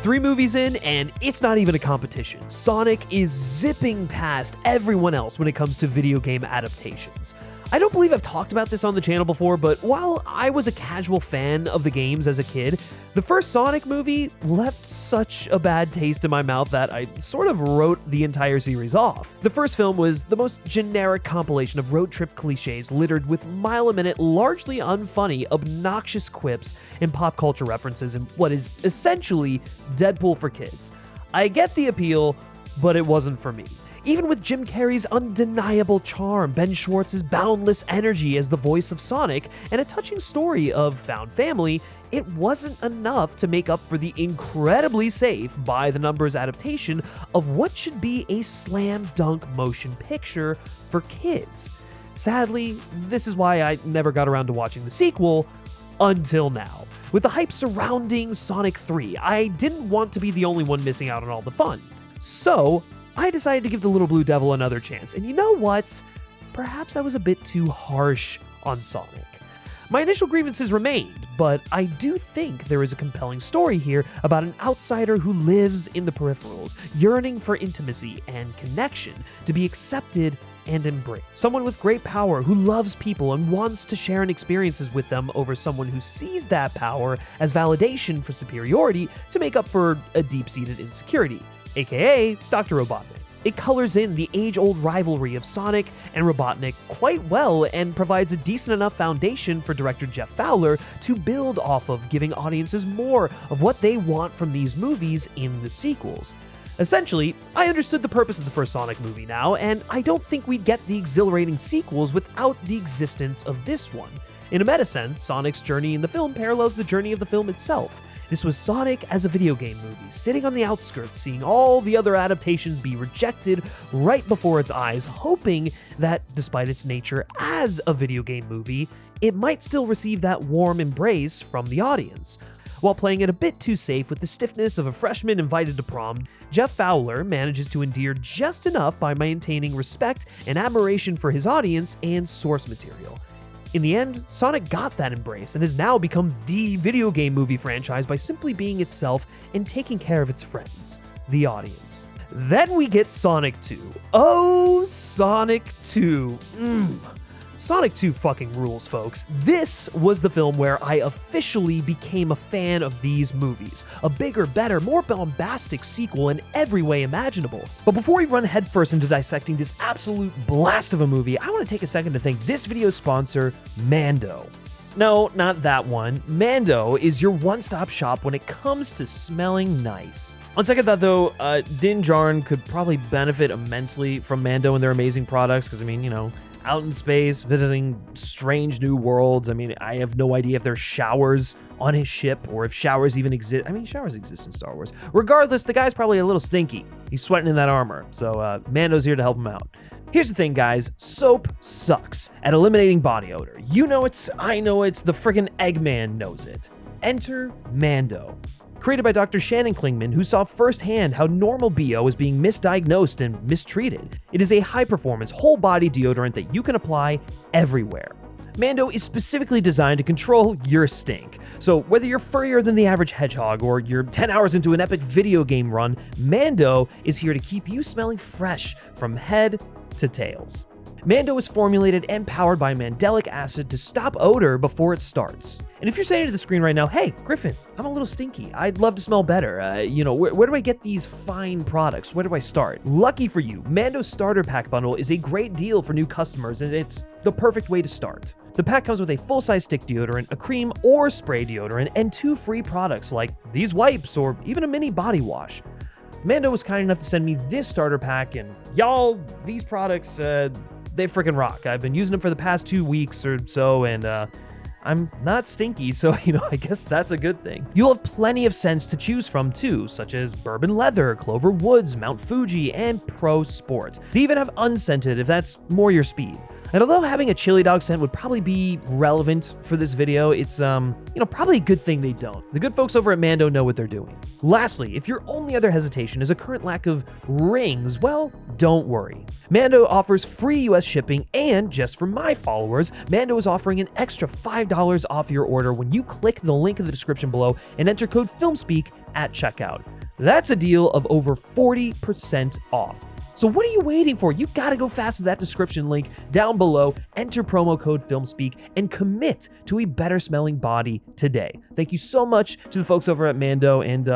3 movies in, and it's not even a competition. Sonic is zipping past everyone else when it comes to video game adaptations. I don't believe I've talked about this on the channel before, but while I was a casual fan of the games as a kid, the first Sonic movie left such a bad taste in my mouth that I sort of wrote the entire series off. The first film was the most generic compilation of road trip cliches littered with mile-a-minute, largely unfunny, obnoxious quips and pop culture references in what is essentially Deadpool for kids. I get the appeal, but it wasn't for me. Even with Jim Carrey's undeniable charm, Ben Schwartz's boundless energy as the voice of Sonic, and a touching story of found family, it wasn't enough to make up for the incredibly safe, by-the-numbers adaptation of what should be a slam dunk motion picture for kids. Sadly, this is why I never got around to watching the sequel, until now. With the hype surrounding Sonic 3, I didn't want to be the only one missing out on all the fun. So, I decided to give the Little Blue Devil another chance, and you know what? Perhaps I was a bit too harsh on Sonic. My initial grievances remained, but I do think there is a compelling story here about an outsider who lives in the peripherals, yearning for intimacy and connection, to be accepted and embraced. Someone with great power who loves people and wants to share experiences with them over someone who sees that power as validation for superiority to make up for a deep-seated insecurity, aka Dr. Robotnik. It colors in the age-old rivalry of Sonic and Robotnik quite well and provides a decent enough foundation for director Jeff Fowler to build off of, giving audiences more of what they want from these movies in the sequels. Essentially, I understood the purpose of the first Sonic movie now, and I don't think we'd get the exhilarating sequels without the existence of this one. In a meta sense, Sonic's journey in the film parallels the journey of the film itself. This was Sonic as a video game movie, sitting on the outskirts, seeing all the other adaptations be rejected right before its eyes, hoping that, despite its nature as a video game movie, it might still receive that warm embrace from the audience. While playing it a bit too safe with the stiffness of a freshman invited to prom, Jeff Fowler manages to endear just enough by maintaining respect and admiration for his audience and source material. In the end, Sonic got that embrace and has now become the video game movie franchise by simply being itself and taking care of its friends, the audience. Then we get Sonic 2. Oh, Sonic 2. Sonic 2 fucking rules, folks. This was the film where I officially became a fan of these movies. A bigger, better, more bombastic sequel in every way imaginable. But before we run headfirst into dissecting this absolute blast of a movie, I want to take a second to thank this video's sponsor, Mando. No, not that one. Mando is your one-stop shop when it comes to smelling nice. On second thought though, Din Djarin could probably benefit immensely from Mando and their amazing products, because I mean, you know, out in space, visiting strange new worlds. I mean, I have no idea if there's showers on his ship or if showers even exist. I mean, showers exist in Star Wars. Regardless, the guy's probably a little stinky. He's sweating in that armor, so Mando's here to help him out. Here's the thing, guys. Soap sucks at eliminating body odor. You know it, I know it, the friggin' Eggman knows it. Enter Mando. Created by Dr. Shannon Klingman, who saw firsthand how normal BO is being misdiagnosed and mistreated. It is a high-performance, whole-body deodorant that you can apply everywhere. Mando is specifically designed to control your stink. So whether you're furrier than the average hedgehog or you're 10 hours into an epic video game run, Mando is here to keep you smelling fresh from head to tails. Mando is formulated and powered by mandelic acid to stop odor before it starts. And if you're saying to the screen right now, hey, Griffin, I'm a little stinky. I'd love to smell better. Where do I get these fine products? Where do I start? Lucky for you, Mando's starter pack bundle is a great deal for new customers, and it's the perfect way to start. The pack comes with a full-size stick deodorant, a cream or spray deodorant, and 2 free products like these wipes or even a mini body wash. Mando was kind enough to send me this starter pack, and y'all, these products, they freaking rock. I've been using them for the past 2 weeks or so, and I'm not stinky, so, I guess that's a good thing. You'll have plenty of scents to choose from too, such as Bourbon Leather, Clover Woods, Mount Fuji, and Pro Sport. They even have unscented if that's more your speed. And although having a chili dog scent would probably be relevant for this video, it's probably a good thing they don't. The good folks over at Mando know what they're doing. Lastly, if your only other hesitation is a current lack of rings, well, don't worry. Mando offers free US shipping, and just for my followers, Mando is offering an extra $5 off your order when you click the link in the description below and enter code FilmSpeak at checkout. That's a deal of over 40% off. So what are you waiting for? You gotta go fast to that description link down below, enter promo code FilmSpeak, and commit to a better smelling body today. Thank you so much to the folks over at Mando, and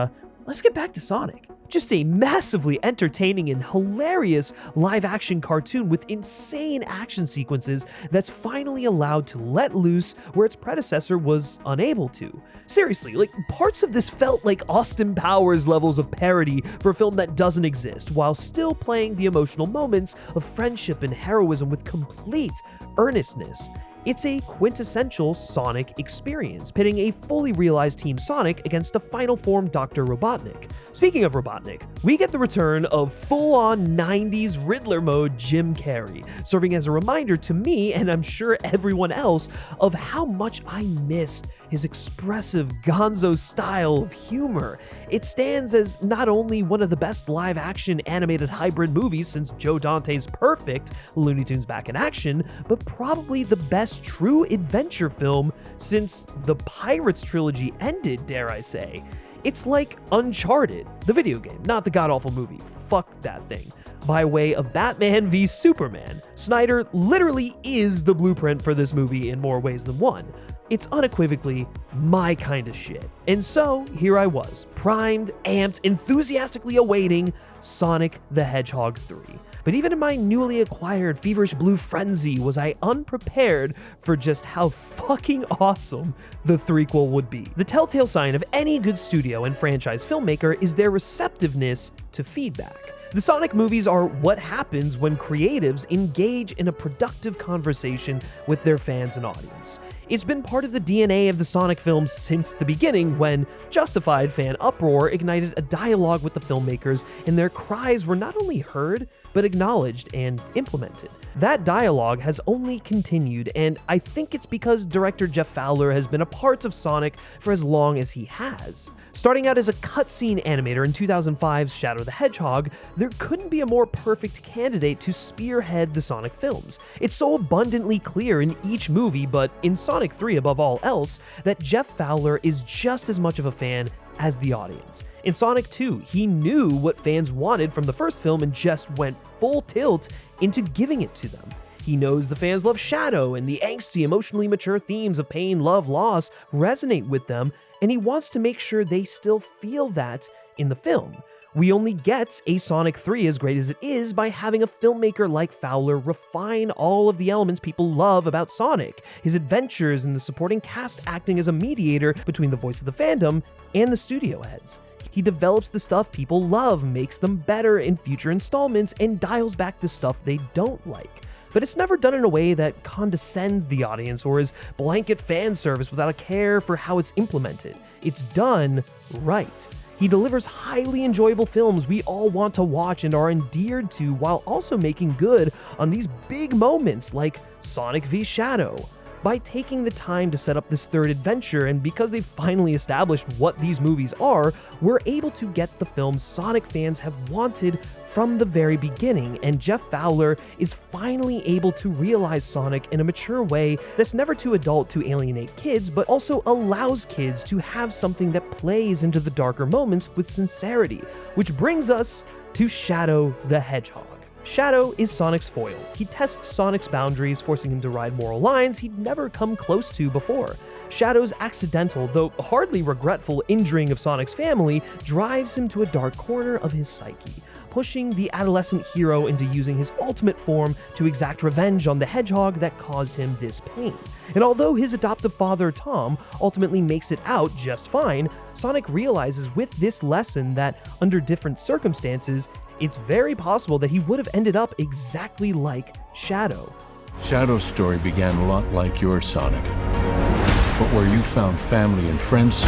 let's get back to Sonic. Just a massively entertaining and hilarious live-action cartoon with insane action sequences that's finally allowed to let loose where its predecessor was unable to. Seriously, like, parts of this felt like Austin Powers levels of parody for a film that doesn't exist, while still playing the emotional moments of friendship and heroism with complete earnestness. It's a quintessential Sonic experience, pitting a fully realized Team Sonic against a final form Dr. Robotnik. Speaking of Robotnik, we get the return of full-on 90s Riddler mode Jim Carrey, serving as a reminder to me, and I'm sure everyone else, of how much I missed his expressive gonzo style of humor. It stands as not only one of the best live-action animated hybrid movies since Joe Dante's perfect Looney Tunes Back in Action, but probably the best true adventure film since the Pirates trilogy ended, dare I say. It's like Uncharted, the video game, not the god-awful movie. Fuck that thing. By way of Batman v Superman, Snyder literally is the blueprint for this movie in more ways than one. It's unequivocally my kind of shit. And so, here I was, primed, amped, enthusiastically awaiting Sonic the Hedgehog 3. But even in my newly acquired feverish blue frenzy was I unprepared for just how fucking awesome the threequel would be. The telltale sign of any good studio and franchise filmmaker is their receptiveness to feedback. The Sonic movies are what happens when creatives engage in a productive conversation with their fans and audience. It's been part of the DNA of the Sonic films since the beginning, when justified fan uproar ignited a dialogue with the filmmakers, and their cries were not only heard, but acknowledged and implemented. That dialogue has only continued, and I think it's because director Jeff Fowler has been a part of Sonic for as long as he has. Starting out as a cutscene animator in 2005's Shadow the Hedgehog, there couldn't be a more perfect candidate to spearhead the Sonic films. It's so abundantly clear in each movie, but in Sonic 3 above all else, that Jeff Fowler is just as much of a fan as the audience. In Sonic 2, he knew what fans wanted from the first film and just went full tilt into giving it to them. He knows the fans love Shadow, and the angsty, emotionally mature themes of pain, love, loss resonate with them, and he wants to make sure they still feel that in the film. We only get a Sonic 3 as great as it is by having a filmmaker like Fowler refine all of the elements people love about Sonic, his adventures, and the supporting cast acting as a mediator between the voice of the fandom and the studio heads. He develops the stuff people love, makes them better in future installments, and dials back the stuff they don't like. But it's never done in a way that condescends the audience or is blanket fan service without a care for how it's implemented. It's done right. He delivers highly enjoyable films we all want to watch and are endeared to, while also making good on these big moments like Sonic v Shadow. By taking the time to set up this third adventure, and because they've finally established what these movies are, we're able to get the films Sonic fans have wanted from the very beginning, and Jeff Fowler is finally able to realize Sonic in a mature way that's never too adult to alienate kids, but also allows kids to have something that plays into the darker moments with sincerity, which brings us to Shadow the Hedgehog. Shadow is Sonic's foil. He tests Sonic's boundaries, forcing him to ride moral lines he'd never come close to before. Shadow's accidental, though hardly regretful, injuring of Sonic's family drives him to a dark corner of his psyche, pushing the adolescent hero into using his ultimate form to exact revenge on the hedgehog that caused him this pain. And although his adoptive father, Tom, ultimately makes it out just fine, Sonic realizes with this lesson that, under different circumstances, it's very possible that he would have ended up exactly like Shadow. Shadow's story began a lot like yours, Sonic. But where you found family and friends,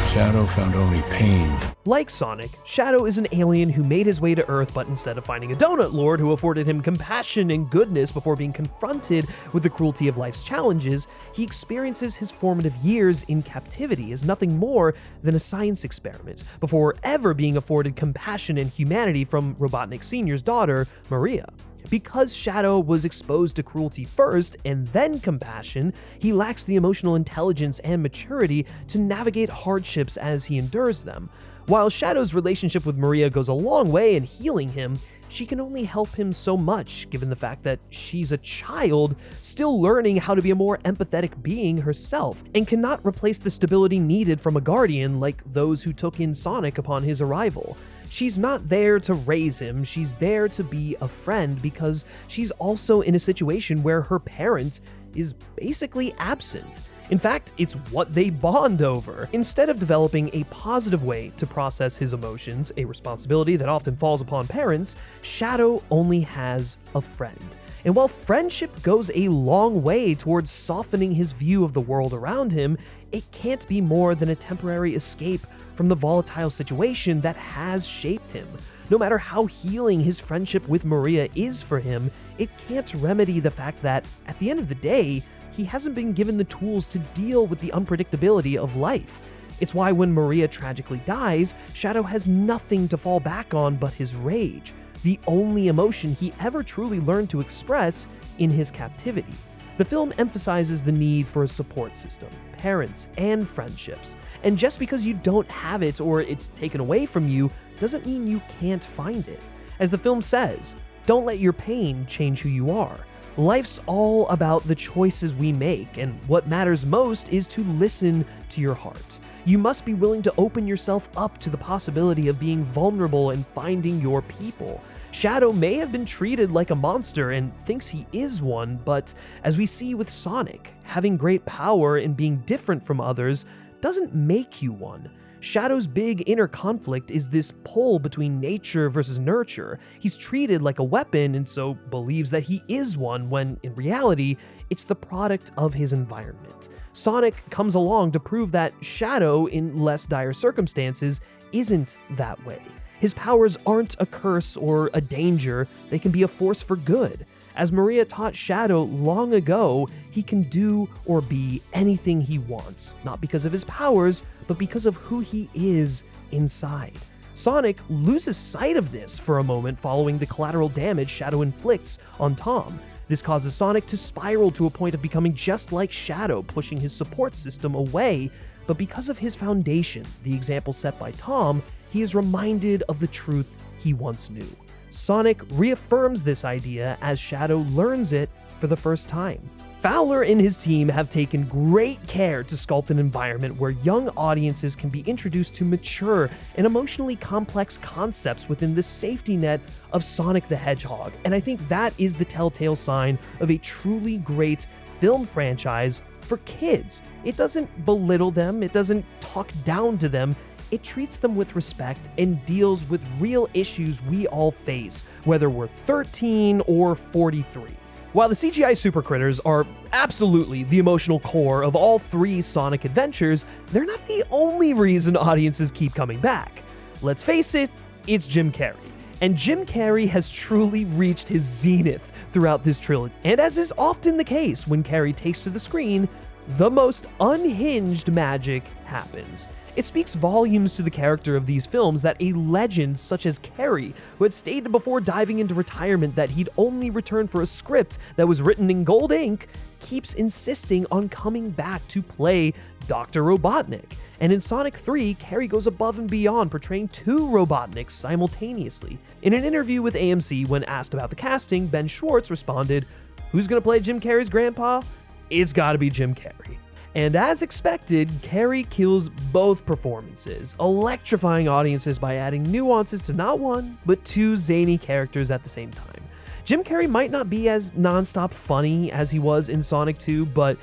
Shadow found only pain. Like Sonic, Shadow is an alien who made his way to Earth, but instead of finding a donut lord who afforded him compassion and goodness before being confronted with the cruelty of life's challenges, he experiences his formative years in captivity as nothing more than a science experiment, before ever being afforded compassion and humanity from Robotnik Sr.'s daughter, Maria. Because Shadow was exposed to cruelty first and then compassion, he lacks the emotional intelligence and maturity to navigate hardships as he endures them. While Shadow's relationship with Maria goes a long way in healing him, she can only help him so much, given the fact that she's a child still learning how to be a more empathetic being herself, and cannot replace the stability needed from a guardian like those who took in Sonic upon his arrival. She's not there to raise him, she's there to be a friend because she's also in a situation where her parent is basically absent. In fact, it's what they bond over. Instead of developing a positive way to process his emotions, a responsibility that often falls upon parents, Shadow only has a friend. And while friendship goes a long way towards softening his view of the world around him, it can't be more than a temporary escape from the volatile situation that has shaped him. No matter how healing his friendship with Maria is for him, it can't remedy the fact that, at the end of the day, he hasn't been given the tools to deal with the unpredictability of life. It's why when Maria tragically dies, Shadow has nothing to fall back on but his rage, the only emotion he ever truly learned to express in his captivity. The film emphasizes the need for a support system, parents, and friendships, and just because you don't have it or it's taken away from you doesn't mean you can't find it. As the film says, don't let your pain change who you are. Life's all about the choices we make, and what matters most is to listen to your heart. You must be willing to open yourself up to the possibility of being vulnerable and finding your people. Shadow may have been treated like a monster and thinks he is one, but as we see with Sonic, having great power and being different from others doesn't make you one. Shadow's big inner conflict is this pull between nature versus nurture. He's treated like a weapon and so believes that he is one when, in reality, it's the product of his environment. Sonic comes along to prove that Shadow, in less dire circumstances, isn't that way. His powers aren't a curse or a danger, they can be a force for good. As Maria taught Shadow long ago, he can do or be anything he wants, not because of his powers, but because of who he is inside. Sonic loses sight of this for a moment following the collateral damage Shadow inflicts on Tom. This causes Sonic to spiral to a point of becoming just like Shadow, pushing his support system away, but because of his foundation, the example set by Tom, he is reminded of the truth he once knew. Sonic reaffirms this idea as Shadow learns it for the first time. Fowler and his team have taken great care to sculpt an environment where young audiences can be introduced to mature and emotionally complex concepts within the safety net of Sonic the Hedgehog, and I think that is the telltale sign of a truly great film franchise for kids. It doesn't belittle them, it doesn't talk down to them, it treats them with respect and deals with real issues we all face, whether we're 13 or 43. While the CGI super critters are absolutely the emotional core of all three Sonic adventures, they're not the only reason audiences keep coming back. Let's face it, it's Jim Carrey. And Jim Carrey has truly reached his zenith throughout this trilogy. And as is often the case when Carrey takes to the screen, the most unhinged magic happens. It speaks volumes to the character of these films that a legend such as Carrey, who had stated before diving into retirement that he'd only return for a script that was written in gold ink, keeps insisting on coming back to play Dr. Robotnik. And in Sonic 3, Carrey goes above and beyond, portraying two Robotniks simultaneously. In an interview with AMC, when asked about the casting, Ben Schwartz responded, "Who's gonna play Jim Carrey's grandpa? It's gotta be Jim Carrey." And as expected, Carrey kills both performances, electrifying audiences by adding nuances to not one, but two zany characters at the same time. Jim Carrey might not be as nonstop funny as he was in Sonic 2, but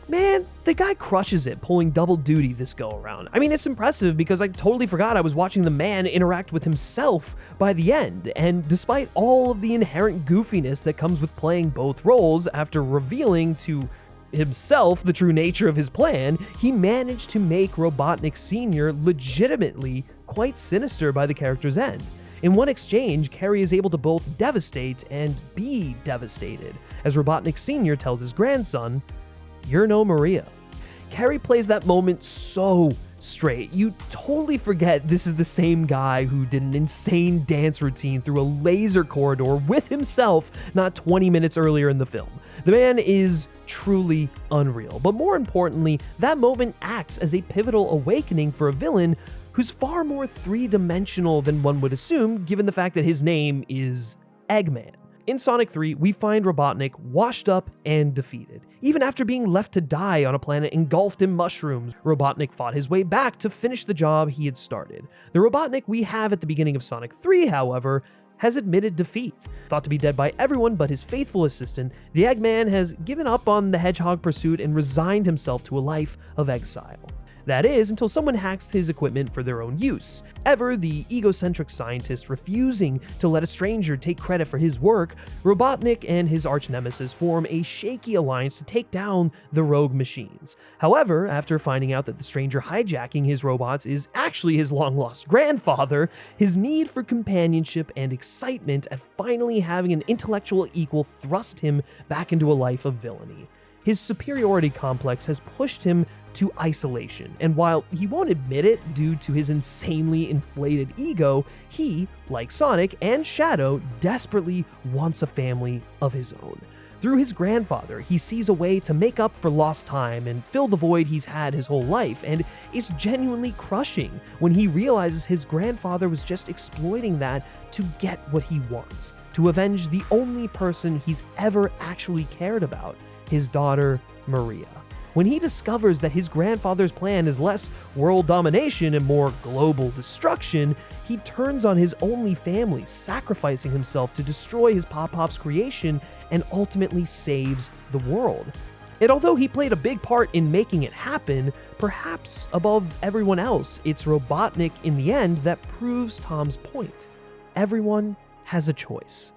man, the guy crushes it, pulling double duty this go around. I mean, it's impressive because I totally forgot I was watching the man interact with himself by the end, and despite all of the inherent goofiness that comes with playing both roles, after revealing to himself the true nature of his plan, he managed to make Robotnik Sr. legitimately quite sinister by the character's end. In one exchange, Carrey is able to both devastate and be devastated, as Robotnik Sr. tells his grandson, "You're no Maria." Carrey plays that moment so straight. You totally forget this is the same guy who did an insane dance routine through a laser corridor with himself not 20 minutes earlier in the film. The man is truly unreal, but more importantly, that moment acts as a pivotal awakening for a villain who's far more three-dimensional than one would assume, given the fact that his name is Eggman. In Sonic 3, we find Robotnik washed up and defeated. Even after being left to die on a planet engulfed in mushrooms, Robotnik fought his way back to finish the job he had started. The Robotnik we have at the beginning of Sonic 3, however, has admitted defeat. Thought to be dead by everyone but his faithful assistant, the Eggman has given up on the Hedgehog pursuit and resigned himself to a life of exile. That is, until someone hacks his equipment for their own use. Ever the egocentric scientist refusing to let a stranger take credit for his work, Robotnik and his arch-nemesis form a shaky alliance to take down the rogue machines. However, after finding out that the stranger hijacking his robots is actually his long-lost grandfather, his need for companionship and excitement at finally having an intellectual equal thrust him back into a life of villainy. His superiority complex has pushed him to isolation, and while he won't admit it due to his insanely inflated ego, he, like Sonic and Shadow, desperately wants a family of his own. Through his grandfather, he sees a way to make up for lost time and fill the void he's had his whole life, and is genuinely crushing when he realizes his grandfather was just exploiting that to get what he wants, to avenge the only person he's ever actually cared about, his daughter, Maria. When he discovers that his grandfather's plan is less world domination and more global destruction, he turns on his only family, sacrificing himself to destroy his Pop-Pop's creation and ultimately saves the world. And although he played a big part in making it happen, perhaps above everyone else, it's Robotnik in the end that proves Tom's point. Everyone has a choice.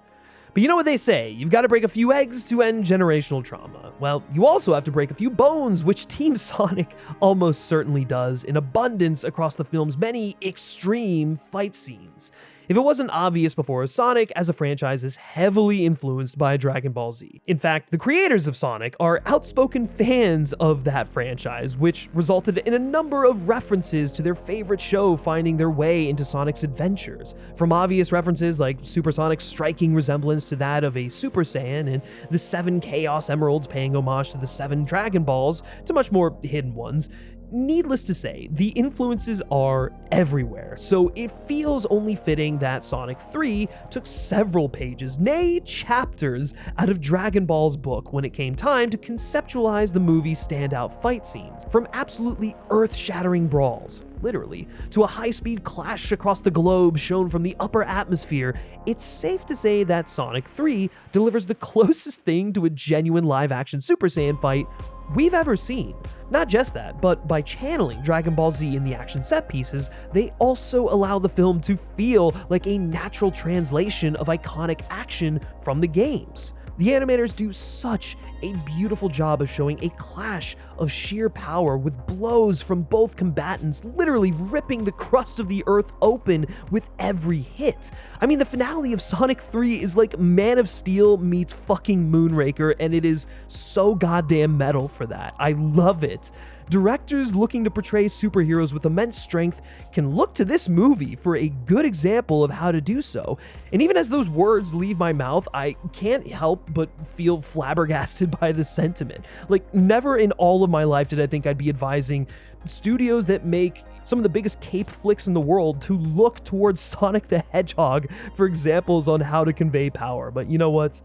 But you know what they say, you've got to break a few eggs to end generational trauma. Well, you also have to break a few bones, which Team Sonic almost certainly does in abundance across the film's many extreme fight scenes. If it wasn't obvious before, Sonic as a franchise is heavily influenced by Dragon Ball Z. In fact, the creators of Sonic are outspoken fans of that franchise, which resulted in a number of references to their favorite show finding their way into Sonic's adventures. From obvious references like Supersonic's striking resemblance to that of a Super Saiyan and the 7 Chaos Emeralds paying homage to the 7 Dragon Balls, to much more hidden ones. Needless to say, the influences are everywhere, so it feels only fitting that Sonic 3 took several pages, nay chapters, out of Dragon Ball's book when it came time to conceptualize the movie's standout fight scenes. From absolutely earth-shattering brawls, literally, to a high-speed clash across the globe shown from the upper atmosphere, it's safe to say that Sonic 3 delivers the closest thing to a genuine live-action Super Saiyan fight we've ever seen. Not just that, but by channeling Dragon Ball Z in the action set pieces, they also allow the film to feel like a natural translation of iconic action from the games. The animators do such a beautiful job of showing a clash of sheer power with blows from both combatants literally ripping the crust of the earth open with every hit. I mean, the finale of Sonic 3 is like Man of Steel meets fucking Moonraker, and it is so goddamn metal for that. I love it. Directors looking to portray superheroes with immense strength can look to this movie for a good example of how to do so. And even as those words leave my mouth, I can't help but feel flabbergasted by the sentiment. Like, never in all of my life did I think I'd be advising studios that make some of the biggest cape flicks in the world to look towards Sonic the Hedgehog for examples on how to convey power. But you know what?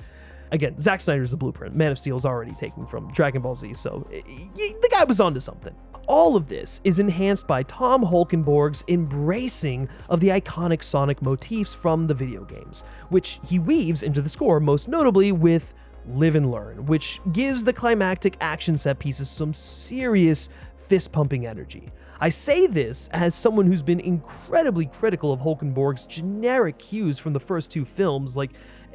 Again, Zack Snyder's the blueprint. Man of Steel is already taken from Dragon Ball Z, so the guy was onto something. All of this is enhanced by Tom Holkenborg's embracing of the iconic Sonic motifs from the video games, which he weaves into the score, most notably with Live and Learn, which gives the climactic action set pieces some serious fist-pumping energy. I say this as someone who's been incredibly critical of Holkenborg's generic cues from the first 2 films, like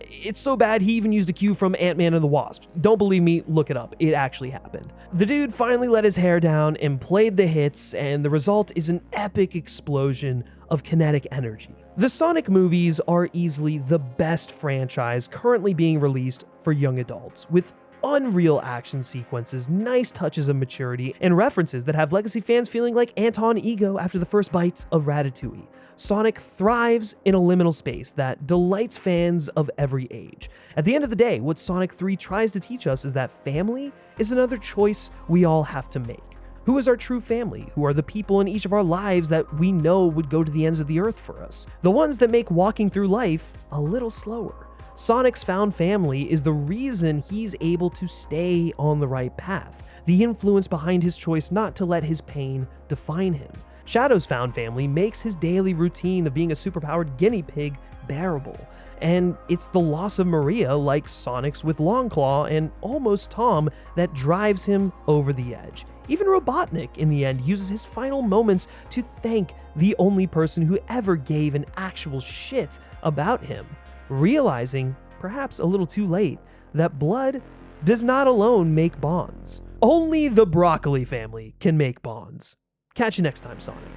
It's so bad he even used a cue from Ant-Man and the Wasp. Don't believe me? Look it up. It actually happened. The dude finally let his hair down and played the hits, and the result is an epic explosion of kinetic energy. The Sonic movies are easily the best franchise currently being released for young adults, with unreal action sequences, nice touches of maturity, and references that have legacy fans feeling like Anton Ego after the first bites of Ratatouille. Sonic thrives in a liminal space that delights fans of every age. At the end of the day, what Sonic 3 tries to teach us is that family is another choice we all have to make. Who is our true family? Who are the people in each of our lives that we know would go to the ends of the earth for us? The ones that make walking through life a little slower. Sonic's found family is the reason he's able to stay on the right path, the influence behind his choice not to let his pain define him. Shadow's found family makes his daily routine of being a superpowered guinea pig bearable, and it's the loss of Maria, like Sonic's with Longclaw and almost Tom, that drives him over the edge. Even Robotnik, in the end, uses his final moments to thank the only person who ever gave an actual shit about him, realizing, perhaps a little too late, that blood does not alone make bonds. Only the Broccoli family can make bonds. Catch you next time, Sonic.